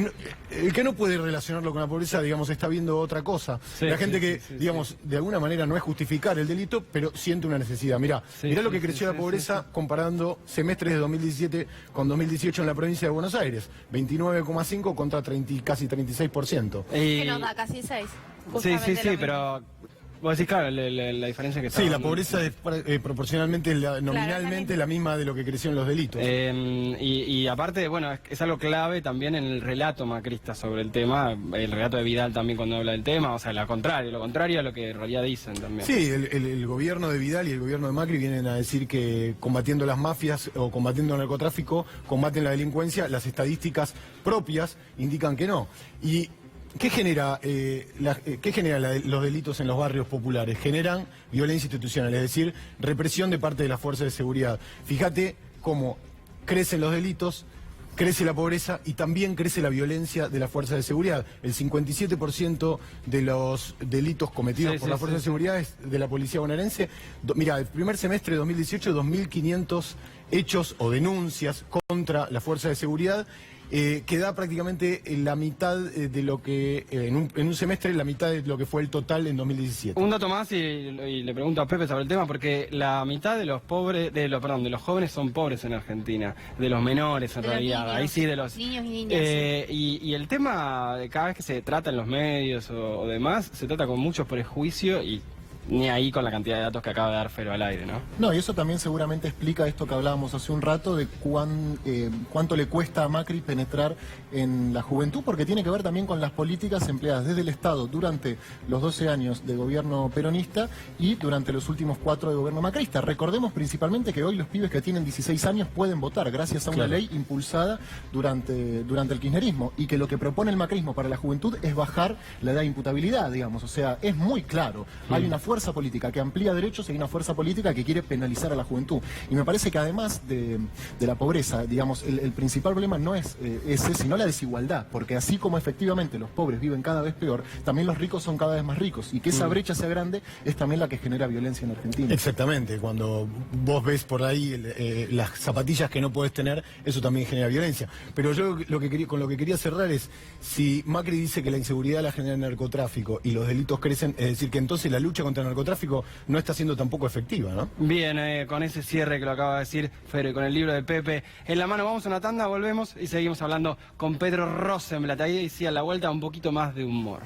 no puede relacionarlo con la pobreza, digamos, está viendo otra cosa.
Sí,
la gente
sí,
que,
sí,
digamos, de alguna manera no es justificar el delito, pero siente una necesidad. Mirá lo que creció la pobreza comparando semestres de 2017 con 2018 en la provincia de Buenos Aires. 29,5 contra casi 36%.
Que nos da casi 6.
Sí, pero vos decís, claro, la diferencia que está.
Sí, la pobreza es proporcionalmente, nominalmente, la misma de lo que creció en los delitos.
Y aparte, bueno, es algo clave también en el relato macrista sobre el tema, el relato de Vidal también cuando habla del tema, o sea, lo contrario a lo que en realidad dicen también.
Sí, el gobierno de Vidal y el gobierno de Macri vienen a decir que combatiendo las mafias o combatiendo el narcotráfico, combaten la delincuencia. Las estadísticas propias indican que no. Y ¿qué genera los delitos en los barrios populares? Generan violencia institucional, es decir, represión de parte de las fuerzas de seguridad. Fíjate cómo crecen los delitos, crece la pobreza y también crece la violencia de las fuerzas de seguridad. El 57% de los delitos cometidos por las fuerzas de seguridad es de la policía bonaerense. Mira, el primer semestre de 2018, 2.500 hechos o denuncias contra la fuerza de seguridad. Que da prácticamente la mitad de lo que, en un semestre, la mitad de lo que fue el total en 2017.
Un dato más y le pregunto a Pepe sobre el tema, porque la mitad de los de los jóvenes son pobres en Argentina, de los menores en
De los
realidad,
niños.
ahí sí de los
Niños y niñas,
y el tema de cada vez que se trata en los medios o demás, se trata con mucho prejuicio y ni ahí con la cantidad de datos que acaba de dar Fero al aire, ¿no?
No, y eso también seguramente explica esto que hablábamos hace un rato de cuánto le cuesta a Macri penetrar en la juventud, porque tiene que ver también con las políticas empleadas desde el Estado durante los 12 años de gobierno peronista y durante los últimos 4 de gobierno macrista. Recordemos principalmente que hoy los pibes que tienen 16 años pueden votar gracias a una ley impulsada durante el kirchnerismo, y que lo que propone el macrismo para la juventud es bajar la edad de imputabilidad, digamos. O sea, es muy claro. Hay una fuerza fuerza política que amplía derechos y hay una fuerza política que quiere penalizar a la juventud. Y me parece que además de la pobreza, digamos, el principal problema no es ese, sino la desigualdad, porque así como efectivamente los pobres viven cada vez peor, también los ricos son cada vez más ricos, y que esa brecha sea grande es también la que genera violencia en Argentina.
Exactamente, cuando vos ves por ahí las zapatillas que no podés tener, eso también genera violencia. Pero yo con lo que quería cerrar es, si Macri dice que la inseguridad la genera el narcotráfico y los delitos crecen, es decir que entonces la lucha contra el narcotráfico no está siendo tampoco efectiva, ¿no?
Bien, con ese cierre que lo acaba de decir Fero y con el libro de Pepe en la mano, vamos a una tanda, volvemos y seguimos hablando con Pedro Rosenblatt. Ahí decía a la vuelta un poquito más de humor.